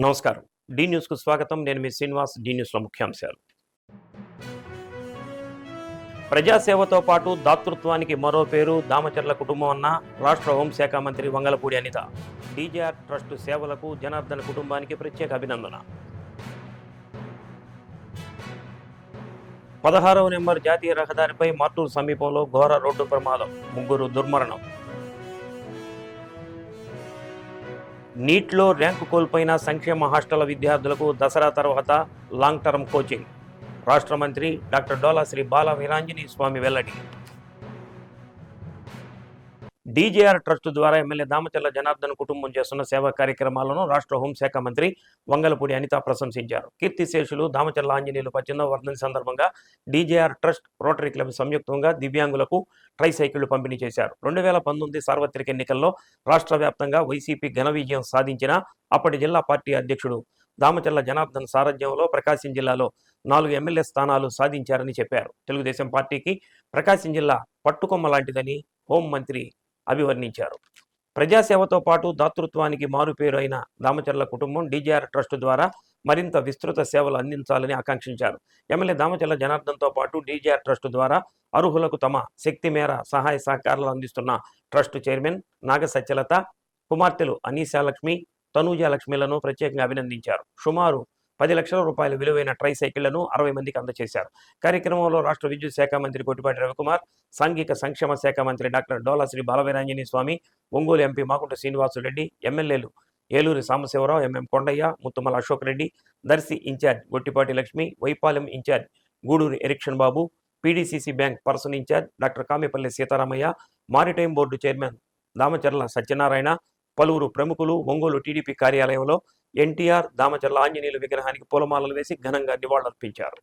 నమస్కారం. డి న్యూస్కు స్వాగతం. నేను మీ శ్రీనివాస్. డి న్యూస్లో ముఖ్యాంశాలు. ప్రజాసేవతో పాటు దాతృత్వానికి మరో పేరు దామచర్ల కుటుంబం అన్న రాష్ట్ర హోంశాఖ మంత్రి వంగలపూడి అనిత. డీజేఆర్ ట్రస్ట్ సేవలకు జనార్దన్ కుటుంబానికి ప్రత్యేక అభినందన. 16వ నెంబర్ జాతీయ రహదారిపై మార్టూరు సమీపంలో ఘోర రోడ్డు ప్రమాదం, 3 దుర్మరణం. నీట్లో ర్యాంకు కోల్పోయిన సంక్షేమ హాస్టల్ విద్యార్థులకు దసరా తర్వాత లాంగ్ టర్మ్ కోచింగ్. రాష్ట్ర మంత్రి డాక్టర్ డోలా శ్రీ బాల వీరాంజనేయ స్వామి వెల్లడి. డీజేఆర్ ట్రస్ట్ ద్వారా ఎమ్మెల్యే దామచర్ల జనార్దన్ కుటుంబం చేస్తున్న సేవా కార్యక్రమాలను రాష్ట్ర హోంశాఖ మంత్రి వంగలపూడి అనిత ప్రశంసించారు. కీర్తిశేషులు దామచర్ల ఆంజనేయులు 18వ వర్ధంతి సందర్భంగా డీజేఆర్ ట్రస్ట్ రోటరీ క్లబ్ సంయుక్తంగా దివ్యాంగులకు ట్రైసైకిళ్లు పంపిణీ చేశారు. 2019 సార్వత్రిక ఎన్నికల్లో రాష్ట్ర వ్యాప్తంగా వైసీపీ ఘన విజయం సాధించిన అప్పటి జిల్లా పార్టీ అధ్యక్షుడు దామచర్ల జనార్దన్ సారథ్యంలో ప్రకాశం జిల్లాలో 4 ఎమ్మెల్యే స్థానాలు సాధించారని చెప్పారు. తెలుగుదేశం పార్టీకి ప్రకాశం జిల్లా పట్టుకొమ్మ లాంటిదని హోంమంత్రి అభివర్ణించారు. ప్రజాసేవతో పాటు దాతృత్వానికి మారుపేరు అయిన దామచర్ల కుటుంబం డీజేఆర్ ట్రస్ట్ ద్వారా మరింత విస్తృత సేవలు అందించాలని ఆకాంక్షించారు. ఎమ్మెల్యే దామచర్ల జనార్దన్తో పాటు డీజేఆర్ ట్రస్ట్ ద్వారా అర్హులకు తమ శక్తి మేర సహాయ సహకారాలు అందిస్తున్న ట్రస్ట్ చైర్మన్ నాగ సత్యలత, కుమార్తెలు అనీశాలక్ష్మి, తనూజాలక్ష్మిలను ప్రత్యేకంగా అభినందించారు. సుమారు 10 లక్షల రూపాయల విలువైన ట్రైసైకిళ్లను 60 మందికి అందజేశారు. కార్యక్రమంలో రాష్ట్ర విద్యుత్ శాఖ మంత్రి కొట్టిపాటి రవికుమార్, సాంఘిక సంక్షేమ శాఖ మంత్రి డాక్టర్ డోలా శ్రీ బాలవీరాంజనేయ స్వామి, ఒంగోలు ఎంపీ మాగుంట శ్రీనివాసురెడ్డి, ఎమ్మెల్యేలు Eluri Sambasivarao, M M Kondaiah, Muthumala Ashok Reddy, Darsi incharge Gottipati Lakshmi, Y Palem incharge Guduri Erikshan Babu, PDCC bank person incharge doctor Kamepalli Sitaramaiah, maritime board chairman Damacharla Satyanarayana, పలువురు ప్రముఖులు ఒంగోలు టీడీపీ కార్యాలయంలో ఎన్టీఆర్ దామచర్ల ఆంజనేయుల విగ్రహానికి పూలమాలలు వేసి ఘనంగా నివాళులర్పించారు.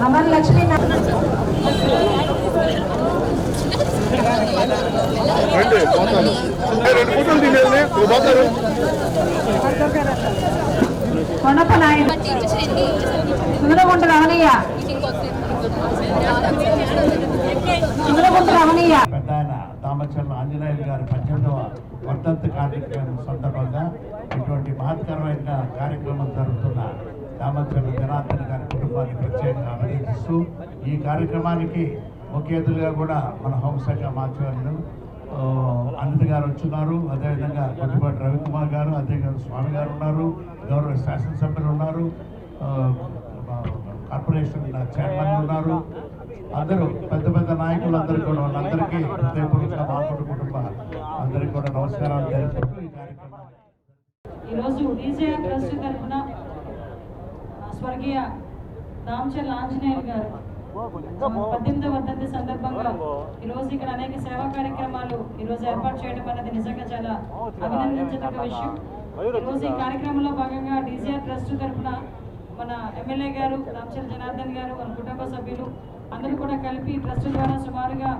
అమర్ లక్ష్మీ కొండప నాయుడు, సుందరగుంట రమణయ్య, సుందరగుంట రమణయ్య. పెద్ద ఆయన దామచర్ల ఆంజనేయులు గారి 18వ వర్ధంతి కార్యక్రమం సందర్భంగా ఇటువంటి మహత్కరమైన కార్యక్రమం జరుగుతున్న దామచర్ల జనార్దన్ గారి కుటుంబాన్ని ప్రత్యేకంగా అభినందిస్తూ ఈ కార్యక్రమానికి ముఖ్య అతిథిగా కూడా మన హోంశాఖ మంత్రి అనిత గారు వచ్చున్నారు. అదేవిధంగా కొట్టిపాటి రవికుమార్ గారు, అదేవిధంగా స్వామి గారు ఉన్నారు, గౌరవ శాసనసభ్యులు ఉన్నారు, కార్పొరేషన్ చైర్మన్ ఉన్నారు. అందరూ పెద్ద పెద్ద నాయకులు అందరూ కూడా వాళ్ళందరికీ హృదయపూర్వక మాకుడు కుటుంబ అందరికీ కూడా నమస్కారాలు తెలుపుతూ ఈ కార్యక్రమాన్ని ఈరోజు డీజేఆర్ ట్రస్ట్ తరఫున స్వర్గీయ దామచర్ల ఆంజనేయులు గారు 18వ వర్ధంతి సందర్భంగా ఈరోజు ఇక్కడ అనేక సేవా కార్యక్రమాలు ఈరోజు ఏర్పాటు చేయడం అనేది నిజంగా చాలా అభినందించదగ్గ విషయం. ఈరోజు ఈ కార్యక్రమంలో భాగంగా డీజేఆర్ ట్రస్ట్ తరఫున మన ఎమ్మెల్యే గారు దామచర్ల జనార్దన్ గారు, మన కుటుంబ సభ్యులు అందరూ కూడా కలిపి ట్రస్ట్ ద్వారా సుమారుగా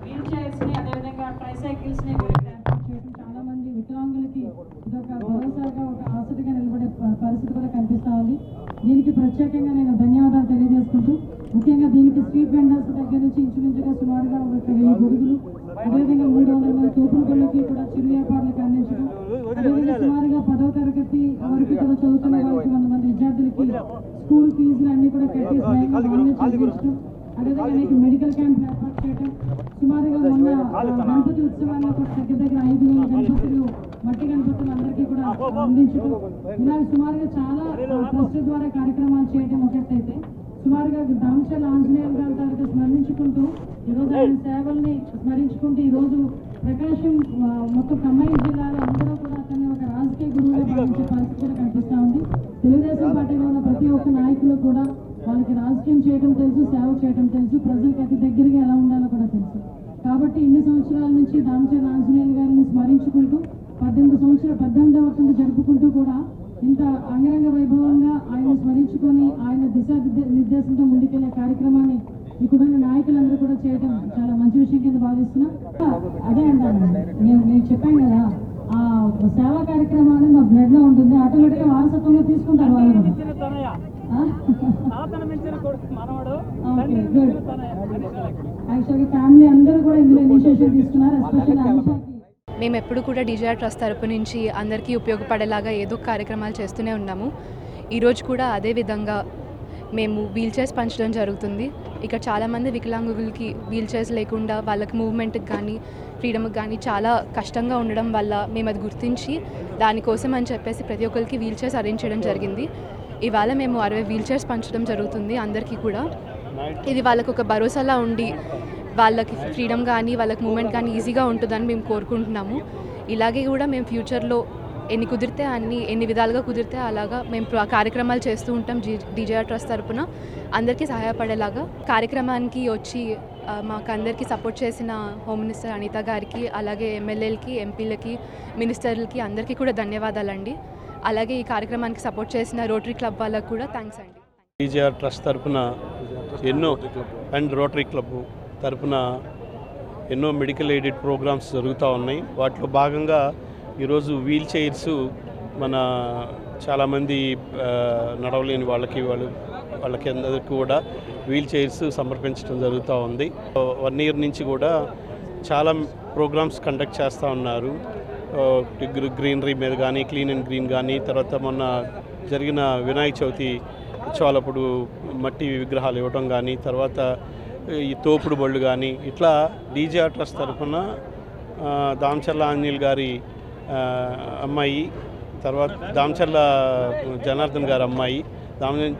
వీల్ చైర్స్ని, అదేవిధంగా ట్రైసైకిల్స్ని ఏర్పాటు చేయడం చాలా మంది వికలాంగులకి ఇదొక భరోసాగా, ఒక ఆసరిగా నిలబడే పరిస్థితి కూడా కనిపిస్తూ ఉంది. దీనికి ప్రత్యేకంగా నేను ధన్యవాదాలు తెలియజేసుకుంటూ, ముఖ్యంగా దీనికి స్ట్రీట్ వెండర్స్ దగ్గర నుంచి ఇంచుమించుగా సుమారుగా 1000 గొడుగులు, అదేవిధంగా 300 మంది తోపుల పనులకి కూడా చిరు వ్యాపారులకు అందించడం, అదేవిధంగా సుమారుగా 10వ తరగతి వరకు కూడా చదువుతున్న వాళ్ళకి 100 మంది విద్యార్థులకి స్కూల్ ఫీజులు అన్ని కూడా కట్టి స్వయంగా అందించడం, అదేవిధంగా అనేక మెడికల్ క్యాంప్ ఏర్పాటు చేయడం, సుమారుగా మొన్న గణపతి ఉత్సవాల్లో కూడా దగ్గర 5,000 గణపతులు, మట్టి గణపతులు అందరికీ కూడా అందించడం, ఇలా సుమారుగా చాలా ట్రస్ట్ ద్వారా కార్యక్రమాలు చేయడం ఒకటైతే సుమారుగా దామచర్ల ఆంజనేయులు గారి తాలూకా స్మరించుకుంటూ ఈరోజు ఆయన సేవల్ని స్మరించుకుంటూ ఈరోజు ప్రకాశం మొత్తం ఖమ్మం జిల్లాలో అందరూ కూడా అతన్ని ఒక రాజకీయ గురువుగా భావించే పరిస్థితి కనిపిస్తూ ఉంది. తెలుగుదేశం పార్టీలో ఉన్న ప్రతి ఒక్క నాయకులు కూడా వాళ్ళకి రాజకీయం చేయడం తెలుసు, సేవ చేయడం తెలుసు, ప్రజలకు అతి దగ్గరగా ఎలా ఉండాలో కూడా తెలుసు. కాబట్టి ఇన్ని సంవత్సరాల నుంచి దామచర్ల ఆంజనేయులు గారిని స్మరించుకుంటూ 18వ వర్ధంతి జరుపుకుంటూ కూడా ఇంత అంగరంగ వైభవంగా ఆయన స్మరించుకొని ఆయన నిర్దేశంతో ముందుకెళ్లే కార్యక్రమాన్ని ఇక్కడున్న నాయకులందరూ కూడా చేయడం చాలా మంచి విషయం కింద భావిస్తున్నా. అదే అంటాను, నేను చెప్పాను కదా, ఆ సేవా కార్యక్రమాన్ని మా బ్లడ్ లో ఉంటుంది, ఆటోమేటిక్ గా వారసత్వంగా తీసుకుంటారు వాళ్ళు. యాక్చువల్గా ఫ్యామిలీ అందరూ కూడా ఇందులో ఇనిషియేషన్ తీసుకున్నారు. ఎస్పెషల్లీ అనిషాకి మేము ఎప్పుడు కూడా డీజేఆర్ ట్రస్ట్ తరపు నుంచి అందరికీ ఉపయోగపడేలాగా ఏదో కార్యక్రమాలు చేస్తూనే ఉన్నాము. ఈరోజు కూడా అదే విధంగా మేము వీల్ చైర్స్ పంచడం జరుగుతుంది. ఇక్కడ చాలామంది వికలాంగులకి వీల్ చైర్స్ లేకుండా వాళ్ళకి మూవ్మెంట్కి కానీ ఫ్రీడమ్కి కానీ చాలా కష్టంగా ఉండడం వల్ల మేము అది గుర్తించి దానికోసం అని చెప్పేసి ప్రతి ఒక్కరికి వీల్ చైర్స్ అరేంజ్ చేయడం జరిగింది. ఇవాళ మేము 60 వీల్ చైర్స్ పంచడం జరుగుతుంది అందరికీ కూడా. ఇది వాళ్ళకు ఒక భరోసాలా ఉండి వాళ్ళకి ఫ్రీడమ్ కానీ వాళ్ళకి మూమెంట్ కానీ ఈజీగా ఉంటుందని మేము కోరుకుంటున్నాము. ఇలాగే కూడా మేము ఫ్యూచర్లో ఎన్ని విధాలుగా కుదిరితే అలాగా మేము కార్యక్రమాలు చేస్తూ ఉంటాం. డీజేఆర్ ట్రస్ట్ తరపున అందరికీ సహాయపడేలాగా కార్యక్రమానికి వచ్చి మాకు అందరికీ సపోర్ట్ చేసిన హోమ్ మినిస్టర్ అనిత గారికి, అలాగే ఎమ్మెల్యేలకి, ఎంపీలకి, మినిస్టర్లకి అందరికీ కూడా ధన్యవాదాలండి. అలాగే ఈ కార్యక్రమానికి సపోర్ట్ చేసిన రోటరీ క్లబ్ వాళ్ళకు కూడా థ్యాంక్స్ అండి. డీజేఆర్ ట్రస్ట్ తరపున అండ్ రోటరీ క్లబ్ తరపున ఎన్నో మెడికల్ ఎయిడెడ్ ప్రోగ్రామ్స్ జరుగుతూ ఉన్నాయి. వాటిలో భాగంగా ఈరోజు వీల్ చైర్స్ మన చాలామంది నడవలేని వాళ్ళకి అందరికీ కూడా వీల్ చైర్స్ సమర్పించడం జరుగుతూ ఉంది. 1 year నుంచి కూడా చాలా ప్రోగ్రామ్స్ కండక్ట్ చేస్తూ ఉన్నారు. గ్రీనరీ మీద కానీ, క్లీన్ అండ్ గ్రీన్ కానీ, తర్వాత మొన్న జరిగిన వినాయక చవితి ఉత్సవాలప్పుడు మట్టి విగ్రహాలు ఇవ్వడం కానీ, తర్వాత ఈ తోపుడు బళ్ళు కానీ, ఇట్లా డీజేఆర్ ట్రస్ట్ తరఫున దామచర్ల ఆంజనేయులు గారి అమ్మాయి, తర్వాత దామచర్ల జనార్దన్ గారి అమ్మాయి,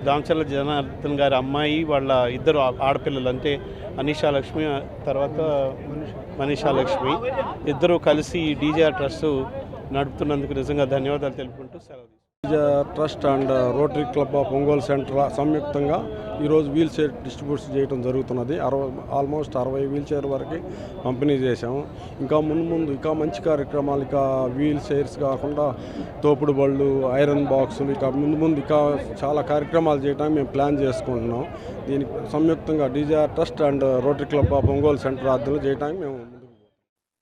దామచర్ల జనార్దన్ గారి అమ్మాయి వాళ్ళ ఇద్దరు ఆడపిల్లలు, అంటే అనీషా లక్ష్మి తర్వాత మనీషా లక్ష్మి, ఇద్దరు కలిసి డీజేఆర్ ట్రస్ట్ నడుపుతున్నందుకు నిజంగా ధన్యవాదాలు తెలుపుకుంటూ సెలవు. DJR trust and rotary club of Ongole centre సంయుక్తంగా ఈరోజు వీల్ చైర్ డిస్ట్రిబ్యూషన్ చేయడం జరుగుతున్నది. ఆల్మోస్ట్ 60 వీల్ చైర్ వరకు పంపిణీ చేశాము. ఇంకా ముందు ఇంకా మంచి కార్యక్రమాలు, ఇక వీల్ చైర్స్ కాకుండా తోపుడు బళ్ళు, ఐరన్ బాక్సులు, ఇక ముందు ఇంకా చాలా కార్యక్రమాలు చేయడానికి మేము ప్లాన్ చేసుకుంటున్నాం. దీనికి సంయుక్తంగా DJR trust and rotary club of Ongole centre ఆధ్వర్యంలో చేయడానికి మేము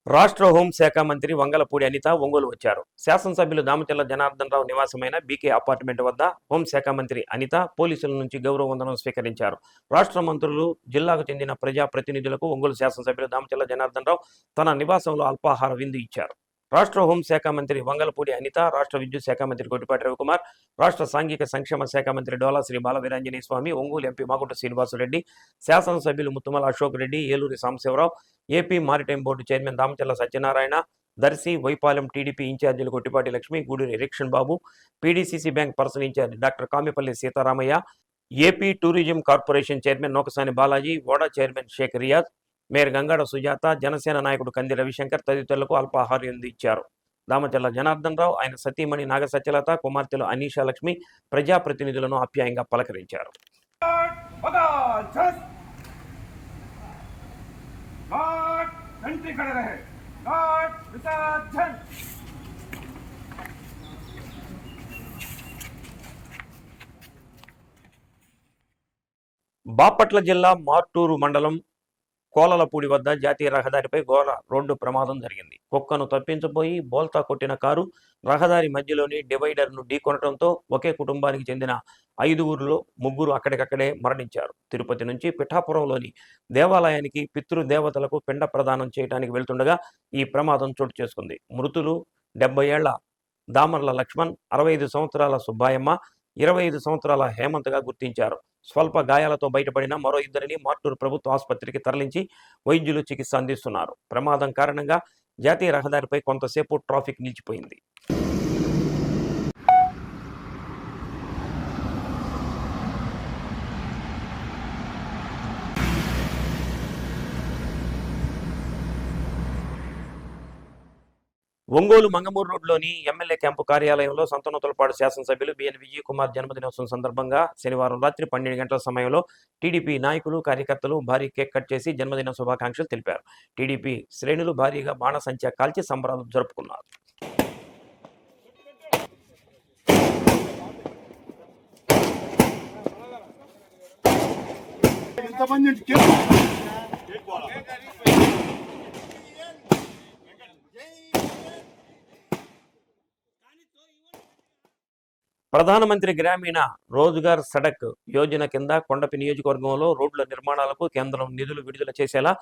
రాష్ట్ర హోంశాఖ మంత్రి వంగలపూడి అనిత ఒంగోలు వచ్చారు. శాసనసభ్యులు దామచర్ల జనార్దన్ రావు నివాసమైన బీకే అపార్ట్మెంట్ వద్ద హోంశాఖ మంత్రి అనిత పోలీసుల నుంచి గౌరవ వందనం స్వీకరించారు. రాష్ట్ర మంత్రులు, జిల్లాకు చెందిన ప్రజాప్రతినిధులకు ఒంగోలు శాసనసభ్యులు దామచర్ల జనార్దన్ రావు తన నివాసంలో అల్పాహార విందు ఇచ్చారు. రాష్ట్ర హోంశాఖ మంత్రి వంగలపూడి అనిత, రాష్ట్ర విద్యుత్ శాఖ మంత్రి గొట్టిపాటి రవికుమార్, రాష్ట్ర సాంఘిక సంక్షేమ శాఖ మంత్రి డోలా శ్రీ బాలవీరాంజనేయ స్వామి, ఒంగోలు ఎంపీ మాగుంట శ్రీనివాసరెడ్డి, శాసనసభ్యులు Muthumala Ashok Reddy, Eluri Sambasivarao, AP maritime board chairman Damacharla Satyanarayana, Darsi, Y Palem TDP ఇన్ఛార్జీలు Gottipati Lakshmi, Guduri Erikshan Babu, PDCC bank personal incharge doctor Kamipalli Sitaramaiah, AP tourism corporation chairman Nokasani Balaji, OUDA chairman Sheikh Riyaz, mayor Gangada Sujatha, Janasena నాయకుడు కంది రవిశంకర్ తదితరులకు అల్పాహారం ఇచ్చారు. దామచర్ల జనార్దన్ రావు, ఆయన సతీమణి నాగ సత్యలత, కుమార్తెలు అనీషా లక్ష్మి ప్రజాప్రతినిధులను ఆప్యాయంగా పలకరించారు. బాపట్ల జిల్లా మార్టూరు మండలం కోలలపూడి వద్ద జాతీయ రహదారిపై ఘోర రోడ్డు ప్రమాదం జరిగింది. కుక్కను తప్పించబోయి బోల్తా కొట్టిన కారు రహదారి మధ్యలోని డివైడర్ను ఢీకొనడంతో ఒకే కుటుంబానికి చెందిన 5 ముగ్గురు అక్కడికక్కడే మరణించారు. తిరుపతి నుంచి పిఠాపురంలోని దేవాలయానికి పితృదేవతలకు పిండ ప్రదానం చేయడానికి వెళ్తుండగా ఈ ప్రమాదం చోటు చేసుకుంది. మృతులు 70 ఏళ్ల దామర్ల లక్ష్మణ్, 65 సంవత్సరాల సుబ్బాయమ్మ, 25 సంవత్సరాల హేమంత్గా గుర్తించారు. స్వల్ప గాయాలతో బయటపడిన మరో 2 మార్టూరు ప్రభుత్వ ఆసుపత్రికి తరలించి వైద్యులు చికిత్స అందిస్తున్నారు. ప్రమాదం కారణంగా జాతీయ రహదారిపై కొంతసేపు ట్రాఫిక్ నిలిచిపోయింది. ఒంగోలు మంగమూరు రోడ్లోని ఎమ్మెల్యే క్యాంపు కార్యాలయంలో సంతనూతలపాడు శాసనసభ్యులు బిఎన్ విజయ్ కుమార్ జన్మదినోత్సవం సందర్భంగా శనివారం రాత్రి 12 గంటల సమయంలో టీడీపీ నాయకులు కార్యకర్తలు భారీ కేక్ కట్ చేసి జన్మదిన శుభాకాంక్షలు తెలిపారు. టీడీపీ శ్రేణులు భారీగా బాణసంచా కాల్చి సంబరాలు జరుపుకున్నారు. ప్రధానమంత్రి గ్రామీణ రోజ్గార్ సడక్ యోజన కింద కొండపి నియోజకవర్గంలో రోడ్ల నిర్మాణాలకు కేంద్రం నిధులు విడుదల చేసేలా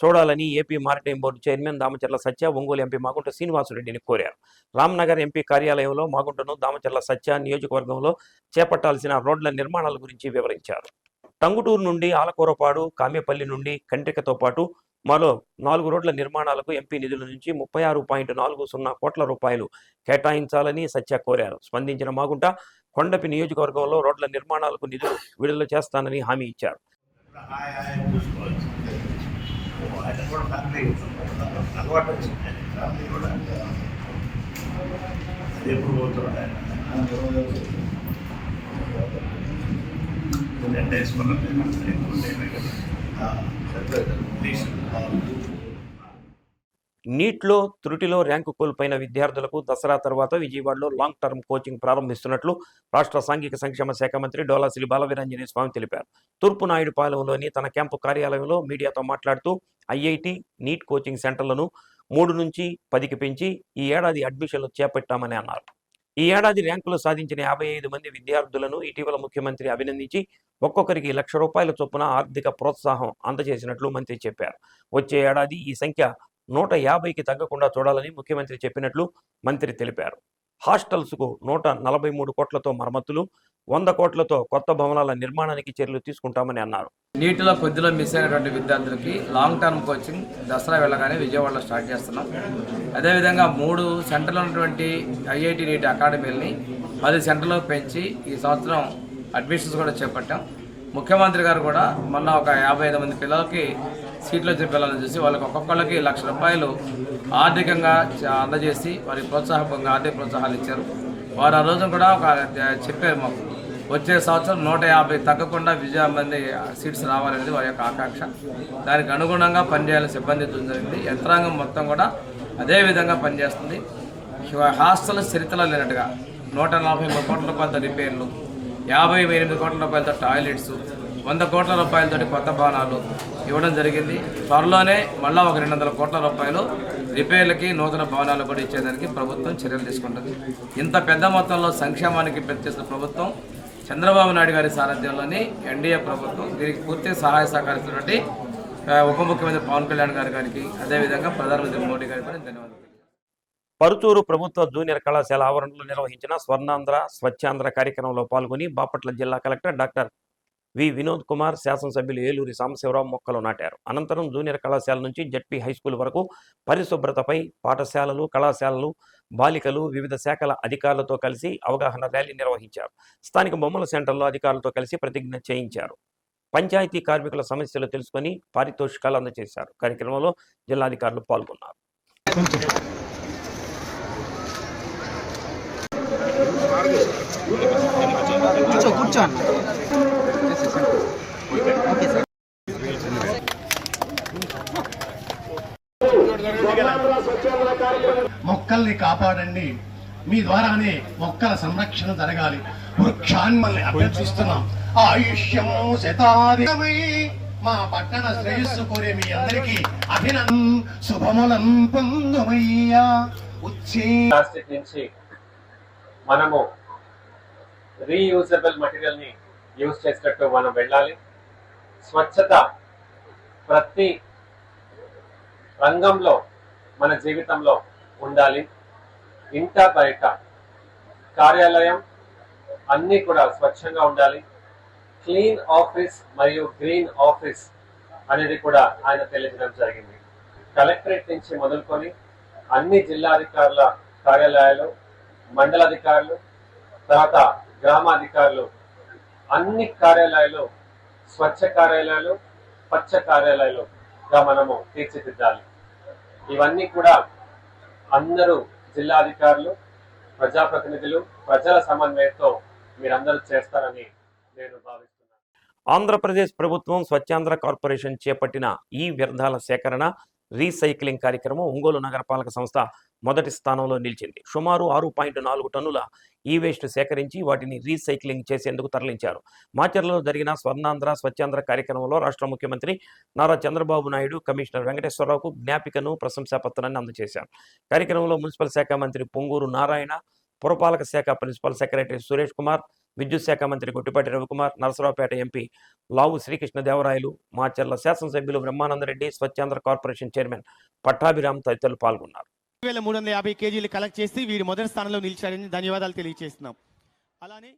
చూడాలని AP maritime board chairman Damacharla Satya Ongole MP Magunta శ్రీనివాసరెడ్డిని కోరారు. రామ్నగర్ ఎంపీ కార్యాలయంలో మాగుంటను దామచర్ల సత్య నియోజకవర్గంలో చేపట్టాల్సిన రోడ్ల నిర్మాణాల గురించి వివరించారు. టంగుటూరు నుండి ఆలకూరపాడు, కామేపల్లి నుండి కండ్రికతో పాటు మరో 4 రోడ్ల నిర్మాణాలకు ఎంపీ నిధుల నుంచి 36.40 కోట్ల రూపాయలు కేటాయించాలని సత్య కోరారు. స్పందించిన మాగుంట కొండపి నియోజకవర్గంలో రోడ్ల నిర్మాణాలకు నిధులు విడుదల చేస్తానని హామీ ఇచ్చారు. నీట్లో త్రుటిలో ర్యాంకు కోల్పోయిన విద్యార్థులకు దసరా తర్వాత విజయవాడలో లాంగ్ టర్మ్ కోచింగ్ ప్రారంభిస్తున్నట్లు రాష్ట్ర సాంఘిక సంక్షేమ శాఖ మంత్రి డోలా శ్రీ బాలవీరాంజనేయ స్వామి తెలిపారు. తూర్పు నాయుడుపాలెంలోని తన క్యాంపు కార్యాలయంలో మీడియాతో మాట్లాడుతూ ఐఐటి నీట్ కోచింగ్ సెంటర్లను 3 నుంచి 10కి పెంచి ఈ ఏడాది అడ్మిషన్లు చేపట్టామని అన్నారు. ఈ ఏడాది ర్యాంకులు సాధించిన 55 మంది విద్యార్థులను ఇటీవల ముఖ్యమంత్రి అభినందించి ఒక్కొక్కరికి ₹1,00,000 చొప్పున ఆర్థిక ప్రోత్సాహం అందజేసినట్లు మంత్రి చెప్పారు. వచ్చే ఏడాది ఈ సంఖ్య 150కి తగ్గకుండా చూడాలని ముఖ్యమంత్రి చెప్పినట్లు మంత్రి తెలిపారు. హాస్టల్స్కు 143 కోట్లతో మరమ్మతులు, 100 కోట్లతో కొత్త భవనాల నిర్మాణానికి చర్యలు తీసుకుంటామని అన్నారు. నీటిలో కొద్దిలో మిస్ అయినటువంటి విద్యార్థులకి లాంగ్ టర్మ్ కోచింగ్ దసరా వెళ్ళగానే విజయవాడలో స్టార్ట్ చేస్తున్నాం. అదేవిధంగా 3 సెంటర్లు ఉన్నటువంటి ఐఐటి నీటి అకాడమీలని 10 సెంటర్లకు పెంచి ఈ సంవత్సరం అడ్మిషన్స్ కూడా చేపట్టాం. ముఖ్యమంత్రి గారు కూడా మొన్న ఒక 55 మంది పిల్లలకి సీట్లు వచ్చిన పిల్లలను చూసి వాళ్ళకి ఒక్కొక్కళ్ళకి ₹1,00,000 ఆర్థికంగా అందజేసి వారికి ప్రోత్సాహకంగా ఆర్థిక ప్రోత్సాహాలు ఇచ్చారు. వారు ఆ రోజున కూడా ఒక చెప్పారు మాకు వచ్చే సంవత్సరం 150 తగ్గకుండా మంది సీట్స్ రావాలనేది వారి యొక్క ఆకాంక్ష. దానికి అనుగుణంగా పనిచేయాలని సిబ్బంది జరిగింది. యంత్రాంగం మొత్తం కూడా అదే విధంగా పనిచేస్తుంది. హాస్టల్ చరిత్రలో లేనట్టుగా 143 కోట్ల రూపాయలతో రిపేర్లు, 58 కోట్ల రూపాయలతో టాయిలెట్స్, 100 కోట్ల రూపాయలతో కొత్త భవనాలు ఇవ్వడం జరిగింది. త్వరలోనే మళ్ళీ ఒక 200 కోట్ల రూపాయలు రిపేర్లకి నూతన భవనాలు కూడా ఇచ్చేదానికి ప్రభుత్వం చర్యలు తీసుకుంటుంది. ఇంత పెద్ద మొత్తంలో సంక్షేమానికి ప్రతిచేసిన ప్రభుత్వం చంద్రబాబు నాయుడు గారి సారథ్యంలోని ఎన్డీఏ ప్రభుత్వం. దీనికి పూర్తి సహాయ సహకరిస్తున్నటువంటి ఉప ముఖ్యమంత్రి పవన్ కళ్యాణ్ గారికి అదేవిధంగా ప్రధానమంత్రి మోడీ గారికి కూడా ధన్యవాదాలు. పరుచూరు ప్రభుత్వ జూనియర్ కళాశాల ఆవరణలో నిర్వహించిన స్వర్ణాంధ్ర స్వచ్ఛాంధ్ర కార్యక్రమంలో పాల్గొని బాపట్ల జిల్లా collector doctor V Vinod Kumar, శాసనసభ్యులు ఏలూరి సాంబశివరావు మొక్కలు నాటారు. అనంతరం జూనియర్ కళాశాల నుంచి జడ్పీ హైస్కూల్ వరకు పరిశుభ్రతపై పాఠశాలలు, కళాశాలలు, బాలికలు వివిధ శాఖల అధికారులతో కలిసి అవగాహన ర్యాలీ నిర్వహించారు. స్థానిక బొమ్మల సెంటర్లో అధికారులతో కలిసి ప్రతిజ్ఞ చేయించారు. పంచాయతీ కార్మికుల సమస్యలు తెలుసుకొని పారితోషికాలు అందజేశారు. కార్యక్రమంలో జిల్లాధికారులు పాల్గొన్నారు. మొక్కల్ని కాపాడండి. మీ ద్వారానే మొక్కల సంరక్షణ జరగాలి. వృక్షాన్ని అభ్యర్థిస్తున్నాం. ఆయుష్యము శతాధికమై మా పట్టణ శ్రేయస్సు కోరే మీ అందరికీ అభినందన శుభములం పొందుమయ్యా. ప్లాస్టిక్ నుంచి మనము రీయూజబుల్ మెటీరియల్ ని యూజ్ చేసేటట్టు మనం వెళ్ళాలి. స్వచ్ఛత ప్రతి రంగంలో మన జీవితంలో ఉండాలి. ఇంట బయట కార్యాలయం అన్నీ కూడా స్వచ్ఛంగా ఉండాలి. క్లీన్ ఆఫీస్ మరియు గ్రీన్ ఆఫీస్ అనేది కూడా ఆయన తెలియజేయడం జరిగింది. కలెక్టరేట్ నుంచి మొదలుకొని అన్ని జిల్లాధికారుల కార్యాలయాలు, మండలాధికారులు, తర్వాత గ్రామాధికారులు అన్ని కార్యాలయాలు స్వచ్ఛ కార్యాలయాలు, పచ్చ కార్యాలయాలుగా మనము తీర్చిదిద్దాలి. ఇవన్నీ కూడా అందరూ జిల్లా అధికారులు, ప్రజాప్రతినిధులు, ప్రజల సమన్వయంతో మీరందరూ చేస్తారని నేను భావిస్తున్నాను. ఆంధ్రప్రదేశ్ ప్రభుత్వం స్వచ్ఛాంధ్ర కార్పొరేషన్ చేపట్టిన ఈ వ్యర్థాల సేకరణ, రీసైక్లింగ్ కార్యక్రమం ఒంగోలు నగరపాలక సంస్థ మొదటి స్థానంలో నిలిచింది. సుమారు 6.4 టన్నుల ఈ వేస్ట్ సేకరించి వాటిని రీసైక్లింగ్ చేసేందుకు తరలించారు. మాచర్లలో జరిగిన స్వర్ణాంధ్ర స్వచ్ఛాంధ్ర కార్యక్రమంలో రాష్ట్ర ముఖ్యమంత్రి నారా చంద్రబాబు నాయుడు కమిషనర్ వెంకటేశ్వరరావుకు జ్ఞాపికను, ప్రశంసాపత్రాన్ని అందజేశారు. కార్యక్రమంలో మున్సిపల్ శాఖ మంత్రి పొంగూరు నారాయణ, పురపాలక శాఖ ప్రిన్సిపల్ సెక్రటరీ సురేష్ కుమార్, విద్యుత్ శాఖ మంత్రి గొట్టిపాటి రవికుమార్, నరసరావుపేట ఎంపీ లావు శ్రీకృష్ణదేవరాయలు, మాచర్ల శాసనసభ్యులు బ్రహ్మానందరెడ్డి, స్వచ్ఛాంధ్ర కార్పొరేషన్ చైర్మన్ పట్టాభిరామ్ తదితరులు పాల్గొన్నారు. 2350 కేజీలు కలెక్ట్ చేసి వీరు మొదటి స్థానంలో నిలిచారని ధన్యవాదాలు తెలియజేస్తున్నాం. అలానే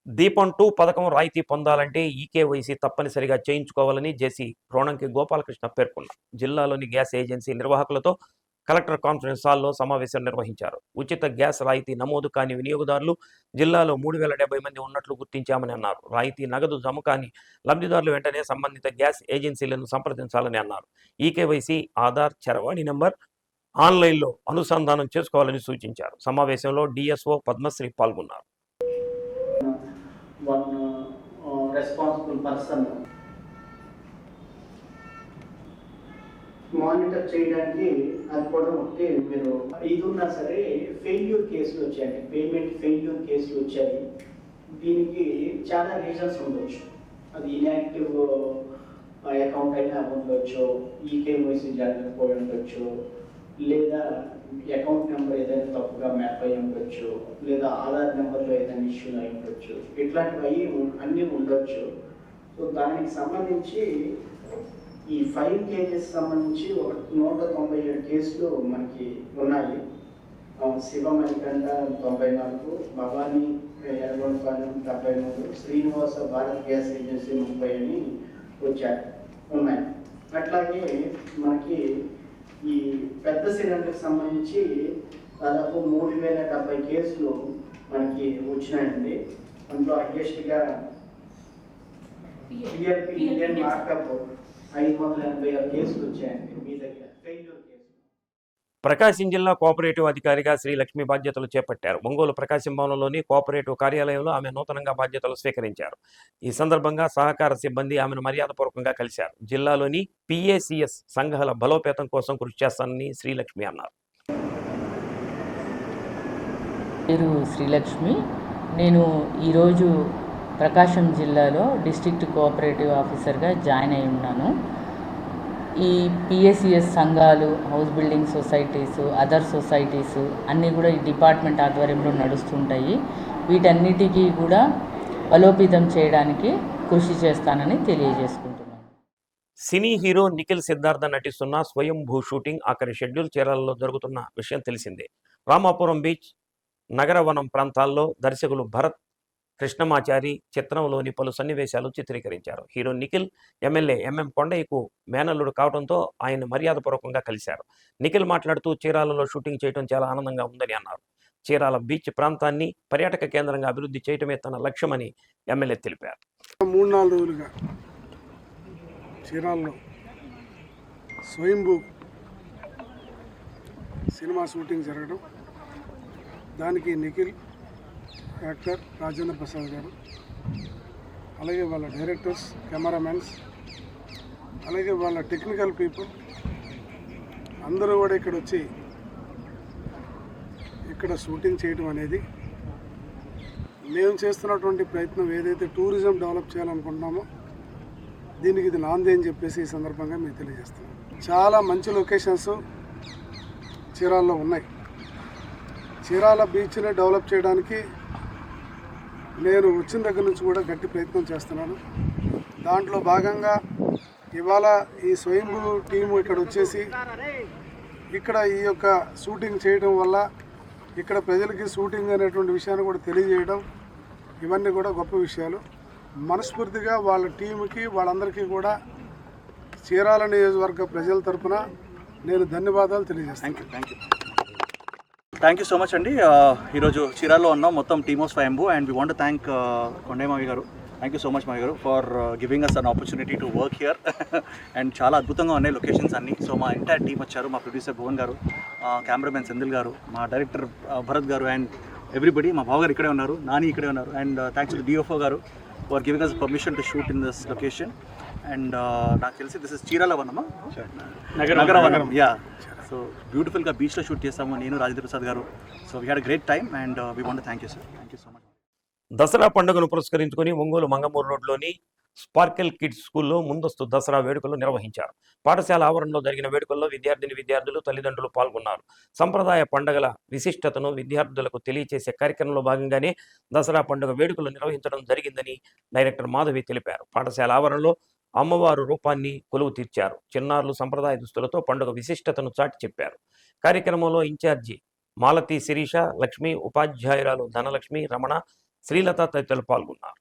దీపం 2 పథకం రాయితీ పొందాలంటే ఈకేవైసీ తప్పనిసరిగా చేయించుకోవాలని జేసీ రోణంకి గోపాలకృష్ణ పేర్కొన్నారు. జిల్లాలోని గ్యాస్ ఏజెన్సీ నిర్వాహకులతో కలెక్టర్ కాన్ఫరెన్స్ హాల్లో సమావేశం నిర్వహించారు. ఉచిత గ్యాస్ రాయితీ నమోదు కాని వినియోగదారులు జిల్లాలో 3070 మంది ఉన్నట్లు గుర్తించామని అన్నారు. రాయితీ నగదు జమ కాని లబ్ధిదారులు వెంటనే సంబంధిత గ్యాస్ ఏజెన్సీలను సంప్రదించాలని అన్నారు. ఈకేవైసీ, ఆధార్, చరవాణి నంబర్ ఆన్లైన్లో అనుసంధానం చేసుకోవాలని సూచించారు. సమావేశంలో డిఎస్ఓ పద్మశ్రీ పాల్గొన్నారు. మానిటర్ చేయడానికి అది కూడా ఒకటి మీరు ఇది ఉన్నా సరే ఫెయిల్యూర్ కేసులు వచ్చాయి, పేమెంట్ ఫెయిల్యూర్ కేసులు వచ్చాయి. దీనికి చాలా రీజన్స్ ఉండొచ్చు. అది ఇన్యాక్టివ్ అకౌంట్ అయినా ఉండొచ్చు, ఈకేవైసీ జరగకపోయి ఉండొచ్చు, లేదా అకౌంట్ నెంబర్ ఏదైనా తప్పుగా మ్యాప్ అయి ఉండొచ్చు, లేదా ఆధార్ నెంబర్లో ఏదైనా ఇష్యూ అయి ఉండొచ్చు. ఇట్లాంటివి అన్నీ ఉండొచ్చు. సో దానికి సంబంధించి ఈ 5 కేజెస్ సంబంధించి 197 కేసులు మనకి ఉన్నాయి. శివమణికండ 94, భవానీ ఎర్రగొండపాలెం 73, శ్రీనివాస భారత్ గ్యాస్ ఏజెన్సీ 30 అని ఉన్నాయి. అట్లాగే మనకి ఈ పెద్ద సిలిండర్కి సంబంధించి దాదాపు 3070 కేసులు మనకి వచ్చినాయండి. అందులో హైయెస్ట్గా పిఎల్పి ఇండియన్ మార్కప్ 586 కేసులు వచ్చాయండి మీ దగ్గర ఫెయిల్యూర్ కేసు. ప్రకాశం జిల్లా కోఆపరేటివ్ అధికారిగా శ్రీ లక్ష్మి బాధ్యతలు చేపట్టారు. ఒంగోలు ప్రకాశం భవనంలోని కోఆపరేటివ్ కార్యాలయంలో ఆమె నూతనంగా బాధ్యతలు స్వీకరించారు. ఈ సందర్భంగా సహకార సిబ్బంది ఆమెను మర్యాదపూర్వకంగా కలిశారు. జిల్లాలోని పిఏసిఎస్ సంఘాల బలోపేతం కోసం కృషి చేస్తానని శ్రీలక్ష్మి అన్నారు. పేరు శ్రీలక్ష్మి. నేను ఈరోజు ప్రకాశం జిల్లాలో డిస్ట్రిక్ట్ కోఆపరేటివ్ ఆఫీసర్గా జాయిన్ అయి ఉన్నాను. ఈ పిఎసిఎస్ సంఘాలు, house building societies, other societies అన్నీ కూడా ఈ డిపార్ట్మెంట్ ఆధ్వర్యంలో నడుస్తుంటాయి. వీటన్నిటికీ కూడా బలోపేతం చేయడానికి కృషి చేస్తానని తెలియజేసుకుంటున్నాను. సినీ హీరో నిఖిల్ సిద్ధార్థ నటిస్తున్న స్వయంభూ షూటింగ్ ఆఖరి షెడ్యూల్ చీరాలలో జరుగుతున్న విషయం తెలిసిందే. రామాపురం బీచ్, నగరవనం ప్రాంతాల్లో దర్శకులు భరత్ కృష్ణమాచారి చిత్రంలోని పలు సన్నివేశాలు చిత్రీకరించారు. హీరో నిఖిల్ ఎమ్మెల్యే ఎంఎం కొండయ్యకు మేనల్లుడు కావడంతో ఆయన మర్యాదపూర్వకంగా కలిశారు. నిఖిల్ మాట్లాడుతూ చీరాలలో షూటింగ్ చేయడం చాలా ఆనందంగా ఉందని అన్నారు. చీరాల బీచ్ ప్రాంతాన్ని పర్యాటక కేంద్రంగా అభివృద్ధి చేయడమే తన లక్ష్యమని ఎమ్మెల్యే తెలిపారు. 3-4 రోజులుగా చీరాలలో స్వయంభూ సినిమా షూటింగ్ జరగడం, దానికి నిఖిల్, యాక్టర్ రాజేంద్ర ప్రసాద్ గారు, అలాగే వాళ్ళ డైరెక్టర్స్, కెమెరామెన్స్, అలాగే వాళ్ళ టెక్నికల్ పీపుల్ అందరూ కూడా ఇక్కడ వచ్చి ఇక్కడ షూటింగ్ చేయడం అనేది మేము చేస్తున్నటువంటి ప్రయత్నం ఏదైతే టూరిజం డెవలప్ చేయాలనుకుంటున్నామో దీనికి ఇది నాంది అని చెప్పేసి ఈ సందర్భంగా మీకు తెలియజేస్తున్నాం. చాలా మంచి లొకేషన్స్ చీరాల్లో ఉన్నాయి. చీరాల బీచ్ని డెవలప్ చేయడానికి నేను వచ్చిన దగ్గర నుంచి కూడా గట్టి ప్రయత్నం చేస్తున్నాను. దాంట్లో భాగంగా ఇవాళ ఈ స్వయంభూ టీము ఇక్కడ వచ్చేసి ఇక్కడ ఈ యొక్క షూటింగ్ చేయడం వల్ల ఇక్కడ ప్రజలకి షూటింగ్ అనేటువంటి విషయాన్ని కూడా తెలియజేయడం, ఇవన్నీ కూడా గొప్ప విషయాలు. మనస్ఫూర్తిగా వాళ్ళ టీముకి వాళ్ళందరికీ కూడా చీరాల నియోజకవర్గ ప్రజల తరఫున నేను ధన్యవాదాలు తెలియజేస్తాను. థ్యాంక్ యూ సో మచ్ అండి. ఈరోజు చీరాల్లో ఉన్నాం మొత్తం team of Swayambhu and we want to thank Kondaiah Mavi గారు. Thank you so much Mavi గారు for giving us an opportunity to work here. And చాలా అద్భుతంగా ఉన్నాయి లొకేషన్స్ అన్నీ. సో మా ఎంటైర్ టీమ్ వచ్చారు, మా ప్రొడ్యూసర్ భువన్ గారు, కెమెరామెన్ సెంధిల్ గారు, మా డైరెక్టర్ భరత్ గారు అండ్ ఎవ్రీబడి. మా బావగారు ఇక్కడే ఉన్నారు, నాని ఇక్కడే ఉన్నారు. అండ్ థ్యాంక్స్ టు డిఓఫో గారు for giving us permission to shoot in this location. And నాకు తెలిసి దిస్ ఇస్ చీరాల వనమా, నగరవనం. యా, సో బ్యూటిఫుల్గా బీచ్లో షూట్ చేస్తాము నేను, రాజేంద్ర ప్రసాద్ గారు. So we had great time and we want thank you sir. Thank you so much. Dasara పండుగను పురస్కరించుకుని ఒంగోలు మంగమూరు రోడ్లోని స్పార్కిల్ కిడ్స్ స్కూల్లో ముందస్తు దసరా వేడుకలు నిర్వహించారు. పాఠశాల ఆవరణలో జరిగిన వేడుకల్లో విద్యార్థులు తల్లిదండ్రులు పాల్గొన్నారు. సంప్రదాయ పండుగల విశిష్టతను విద్యార్థులకు తెలియజేసే కార్యక్రమంలో భాగంగానే దసరా పండుగ వేడుకలు నిర్వహించడం జరిగిందని డైరెక్టర్ మాధవి తెలిపారు. పాఠశాల ఆవరణలో అమ్మవారు రూపాన్ని కొలువు తీర్చారు. చిన్నారులు సంప్రదాయ దుస్తులతో పండుగ విశిష్టతను చాటి చెప్పారు. కార్యక్రమంలో ఇన్ఛార్జి మాలతి శిరీష, లక్ష్మి, ఉపాధ్యాయురాలు ధనలక్ష్మి, రమణ, శ్రీలత తదితరులు పాల్గొన్నారు.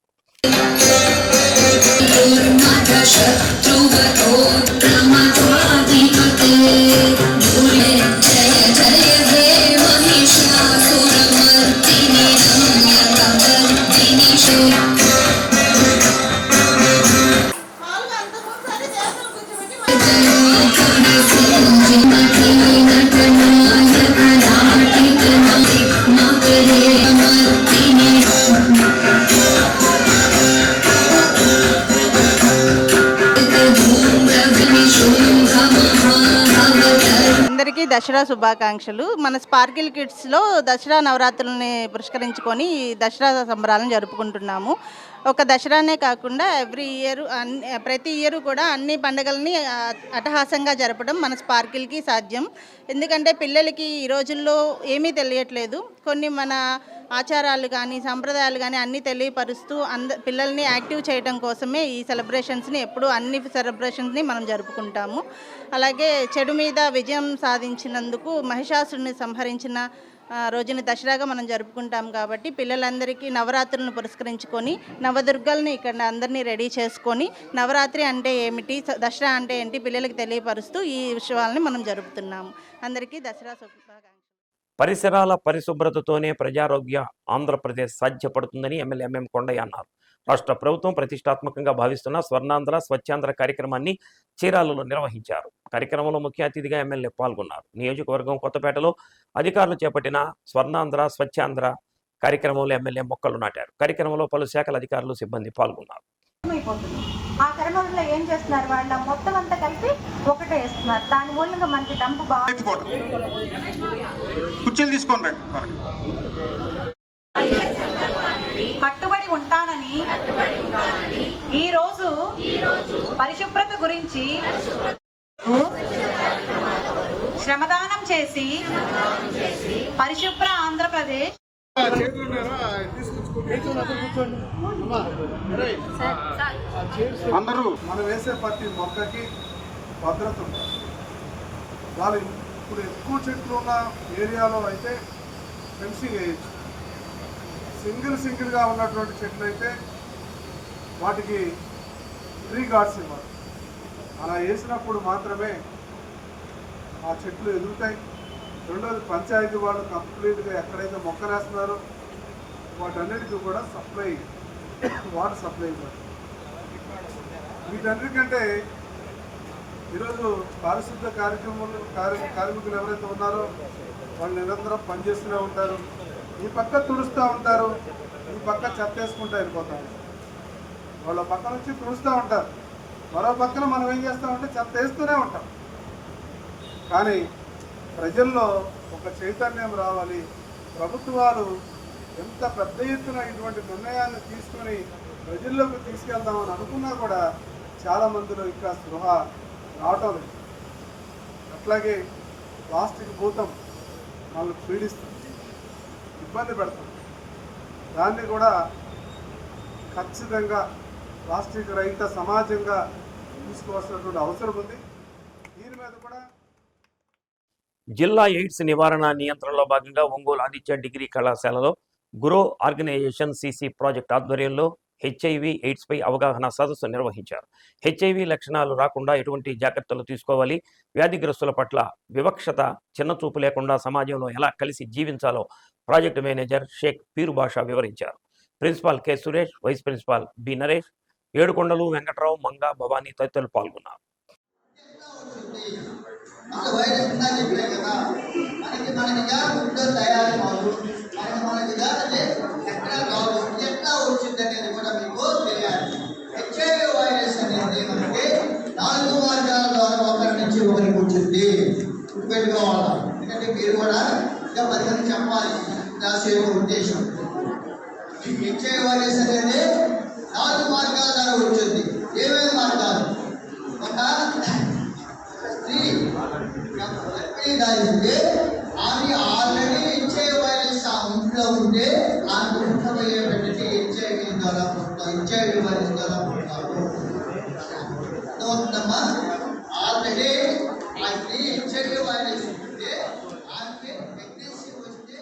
అందరికీ దసరా శుభాకాంక్షలు. మన స్పార్కిల్ కిడ్స్లో దసరా నవరాత్రులని పురస్కరించుకొని దసరా సంబరాలను జరుపుకుంటున్నాము. ఒక దసరానే కాకుండా ప్రతి ఇయర్ కూడా అన్ని పండుగలని అట్టహాసంగా జరపడం మన స్పార్కిల్కి సాధ్యం. ఎందుకంటే పిల్లలకి ఈ రోజుల్లో ఏమీ తెలియట్లేదు. కొన్ని మన ఆచారాలు కానీ సంప్రదాయాలు కానీ అన్నీ తెలియపరుస్తూ పిల్లల్ని యాక్టివ్ చేయడం కోసమే ఈ సెలబ్రేషన్స్ని అన్ని సెలబ్రేషన్స్ని మనం జరుపుకుంటాము. అలాగే చెడు మీద విజయం సాధించినందుకు మహిషాసురుని సంహరించిన రోజుని దసరాగా మనం జరుపుకుంటాం. కాబట్టి పిల్లలందరికీ నవరాత్రులను పురస్కరించుకొని నవదుర్గల్ని ఇక్కడ అందరినీ రెడీ చేసుకొని నవరాత్రి అంటే ఏమిటి, దసరా అంటే ఏంటి పిల్లలకి తెలియపరుస్తూ ఈ విషయాలని మనం జరుపుతున్నాము. అందరికీ దసరా శుభాకాంక్షలు. పరిసరాల పరిశుభ్రతతోనే ప్రజారోగ్య ఆంధ్రప్రదేశ్ సాధ్యపడుతుందని ఎమ్మెల్యే ఎంఎం కొండయ్య అన్నారు. రాష్ట్ర ప్రభుత్వం ప్రతిష్టాత్మకంగా భావిస్తున్న స్వర్ణాంధ్ర స్వచ్ఛాంధ్ర కార్యక్రమాన్ని చీరాలలో నిర్వహించారు. కార్యక్రమంలో ముఖ్య అతిథిగా ఎమ్మెల్యే పాల్గొన్నారు. నియోజకవర్గం కొత్తపేటలో అధికారులు చేపట్టిన స్వర్ణాంధ్ర స్వచ్ఛాంధ్ర కార్యక్రమంలో ఎమ్మెల్యే మొక్కలు నాటారు. కార్యక్రమంలో పలు శాఖల అధికారులు సిబ్బంది పాల్గొన్నారు. ఆ క్రమంలో ఏం చేస్తున్నారు, వాళ్ళ మొత్తం అంతా కలిపి ఒకటే వేస్తున్నారు. దాని మూలంగా మనకి డంపు కుర్చీలు తీసుకోండి. కట్టుబడి ఉంటానని ఈ రోజు పరిశుభ్రత గురించి శ్రమదానం చేసి పరిశుభ్ర ఆంధ్రప్రదేశ్ అందరూ మనం వేసే ప్రతి మొక్కకి భద్రత ఉంటుంది. వాళ్ళు ఇప్పుడు ఎక్కువ చెట్లు ఉన్న ఏరియాలో అయితే ఫెన్సింగ్ వేయచ్చు. సింగిల్గా ఉన్నటువంటి చెట్లు అయితే వాటికి ట్రీ గార్డ్స్ ఇవ్వాలి. అలా వేసినప్పుడు మాత్రమే ఆ చెట్లు ఎదుగుతాయి. రెండోది పంచాయతీ వాళ్ళు కంప్లీట్గా ఎక్కడైతే మొక్కలు వేస్తున్నారో వాటన్నిటికీ కూడా వాటర్ సప్లై ఇవ్వాలి. వీటన్నిటికంటే ఈరోజు పారిశుద్ధ కార్మికులు ఎవరైతే ఉన్నారో వాళ్ళు నిరంతరం పనిచేస్తూనే ఉంటారు. ఈ పక్క తుడుస్తూ ఉంటారు, ఈ పక్క చెత్త వేసుకుంటూ వెళ్ళిపోతారు. వాళ్ళ పక్క నుంచి తుడుస్తూ ఉంటారు, మరో పక్కన మనం ఏం చేస్తామంటే చెత్త వేస్తూనే ఉంటాం. కానీ ప్రజల్లో ఒక చైతన్యం రావాలి. ప్రభుత్వాలు ఎంత పెద్ద ఎత్తున ఇటువంటి నిర్ణయాన్ని తీసుకొని ప్రజల్లోకి తీసుకెళ్దామని అనుకున్నా కూడా చాలా మందిలో ఇంకా స్పృహ రావటం లేదు. అట్లాగే ప్లాస్టిక్ భూతం వాళ్ళు పీడిస్తుంది, ఇబ్బంది పెడుతుంది. దాన్ని కూడా ఖచ్చితంగా ప్లాస్టిక్ రహిత సమాజంగా తీసుకోవాల్సినటువంటి అవసరం ఉంది. దీని మీద కూడా జిల్లా ఎయిడ్స్ నివారణ నియంత్రణలో భాగంగా ఒంగోలు ఆదిత్య డిగ్రీ కళాశాలలో గురో ఆర్గనైజేషన్ సిసి ప్రాజెక్ట్ ఆధ్వర్యంలో హెచ్ఐవి ఎయిడ్స్పై అవగాహన సదస్సు నిర్వహించారు. హెచ్ఐవి లక్షణాలు రాకుండా ఎటువంటి జాగ్రత్తలు తీసుకోవాలి, వ్యాధిగ్రస్తుల పట్ల వివక్షత, చిన్నచూపు లేకుండా సమాజంలో ఎలా కలిసి జీవించాలో ప్రాజెక్టు మేనేజర్ షేక్ పీరు బాషా వివరించారు. Principal K Suresh, vice principal B Naresh, Yedukondalu Venkatrao, Manga, Bhavani తదితరులు పాల్గొన్నారు. అసలు వైరస్ ఉందని చెప్పినా కదా, మనకి ఉందో తయారు కాదు, మనకి ఎట్లా కాదు, ఎట్లా వచ్చింది అనేది కూడా మీకు తెలియాలి. హెచ్ఐవి వైరస్ అనేది మనకి 4 మార్గాల ద్వారా ఒకరి నుంచి ఒకరికి వచ్చింది. గుర్తుపెట్టుకోవాలా. ఎందుకంటే మీరు కూడా ఇంకా 10 మంది చెప్పాలి రాసే ఉద్దేశం. హెచ్ఐవి వైరస్ అనేది 4 మార్గాల ద్వారా వచ్చింది. ఏమేమి మార్గాలు? ఒక స్త్రీ ధరిస్తే ఆమె ఆల్రెడీ హెచ్ఐవి వైరస్ ఆ ఇంట్లో ఉంటే ఆమె పుట్టబోయే బిడ్డకి హెచ్ఐవి ద్వారా పుడతారు, హెచ్ఐవి వైరస్ ద్వారా పుడతారు. అర్థమవుతుందమ్మా? ఆల్రెడీ ఆ స్త్రీ హెచ్ఐవి వైరస్ ఉంటే ఆమె ప్రెగ్నెన్సీ వస్తే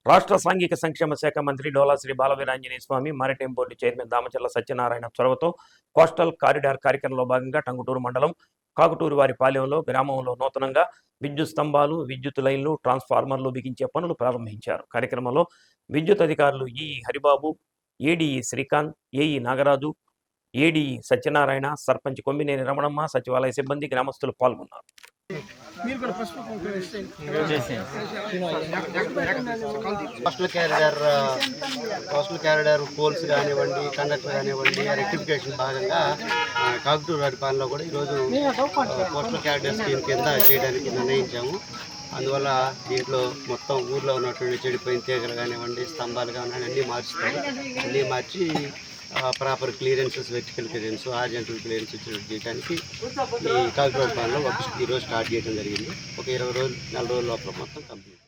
రాష్ట్ర సాంఘిక సంక్షేమ శాఖ మంత్రి Dola Sri Balaveeranjaneya Swamy maritime board chairman Damacharla Satyanarayana చొరవతో కోస్టల్ కారిడార్ కార్యక్రమంలో భాగంగా టంగుటూరు మండలం కాకుటూరు వారి పాలెంలో గ్రామంలో నూతనంగా విద్యుత్ స్తంభాలు, విద్యుత్ లైన్లు, ట్రాన్స్ఫార్మర్లు బిగించే పనులు ప్రారంభించారు. కార్యక్రమంలో విద్యుత్ అధికారులు EE Haribabu, ADE Srikanth, AE Nagaraju, ADE Satyanarayana, sarpanch Kommineni Ramanamma, సచివాలయ సిబ్బంది, గ్రామస్తులు పాల్గొన్నారు. కోస్టల్ క్యారిడార్ పోల్స్ కానివ్వండి, కండక్టర్ కానివ్వండి, రెక్టిఫికేషన్ భాగంగా కాకుటూరు వారిపాలెంలో కూడా ఈరోజు కోస్టల్ క్యారిడార్ స్కీమ్ కింద చేయడానికి నిర్ణయించాము. అందువల్ల దీంట్లో మొత్తం ఊర్లో ఉన్నటువంటి చెడిపోయిన తీగలు కానివ్వండి, స్తంభాలు కానివ్వండి అన్నీ మార్చుతారు. అన్నీ మార్చి proper clearances, vertical clearance, horizontal clearance చేయడానికి ఈ కాకుటూరు పాలెంలో ఈరోజు స్టార్ట్ చేయడం జరిగింది. ఒక 20 రోజులు 4 రోజుల లోపల మొత్తం కంప్లీట్.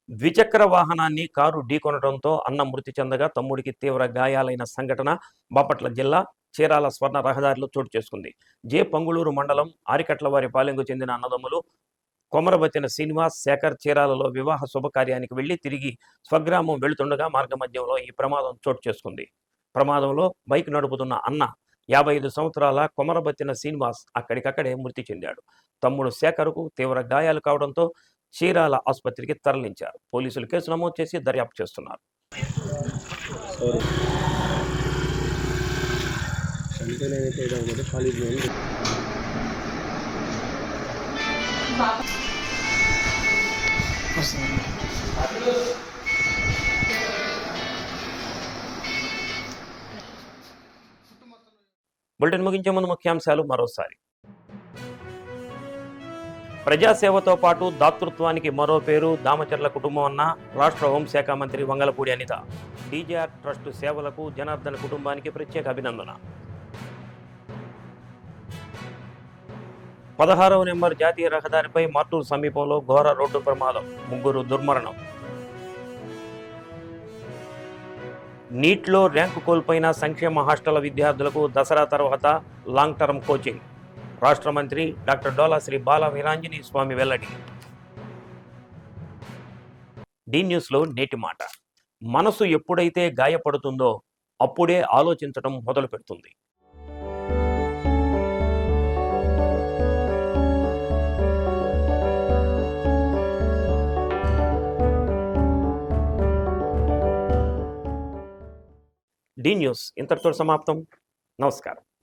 ద్విచక్ర వాహనాన్ని కారు ఢీకొనడంతో అన్న మృతి చెందగా తమ్ముడికి తీవ్ర గాయాలైన సంఘటన బాపట్ల జిల్లా చీరాల స్వర్ణ రహదారిలో చోటు చేసుకుంది. పంగుళూరు మండలం ఆరికట్లవారి పాలెంకు చెందిన అన్నదమ్ములు కొమరబతిన శ్రీనివాస్, శేఖర్ చీరాలలో వివాహ శుభకార్యానికి వెళ్లి తిరిగి స్వగ్రామం వెళుతుండగా మార్గమధ్యంలో ఈ ప్రమాదం చోటు చేసుకుంది. ప్రమాదంలో బైక్ నడుపుతున్న అన్న 55 సంవత్సరాల కొమరబతిన శ్రీనివాస్ అక్కడికక్కడే మృతి చెందాడు. తమ్ముడు శేఖర్కు తీవ్ర గాయాలు కావడంతో చీరాల ఆసుపత్రికి తరలించారు. పోలీసులు కేసు నమోదు చేసి దర్యాప్తు చేస్తున్నారు. బులెటిన్ ముగించే ముందు ముఖ్యాంశాలు మరోసారి. ప్రజాసేవతో పాటు దాతృత్వానికి మరో పేరు దామచర్ల కుటుంబం అన్న రాష్ట్ర హోంశాఖ మంత్రి వంగలపూడి అనిత. డీజేఆర్ ట్రస్ట్ సేవలకు జనార్దన్ కుటుంబానికి ప్రత్యేక అభినందన. 16వ నెంబర్ జాతీయ రహదారిపై మార్టూరు సమీపంలో ఘోర రోడ్డు ప్రమాదం, 3 దుర్మరణం. నీట్లో ర్యాంకు కోల్పోయిన సంక్షేమ హాస్టల్ విద్యార్థులకు దసరా తర్వాత లాంగ్ టర్మ్ కోచింగ్. రాష్ట్ర మంత్రి డాక్టర్ డోలా శ్రీ బాల వీరాంజనేయ స్వామి వెల్లడి. డి న్యూస్లో నేటి మాట. మనసు ఎప్పుడైతే గాయపడుతుందో అప్పుడే ఆలోచించడం మొదలు పెడుతుంది. డి న్యూస్ ఇంతటితో సమాప్తం. నమస్కారం.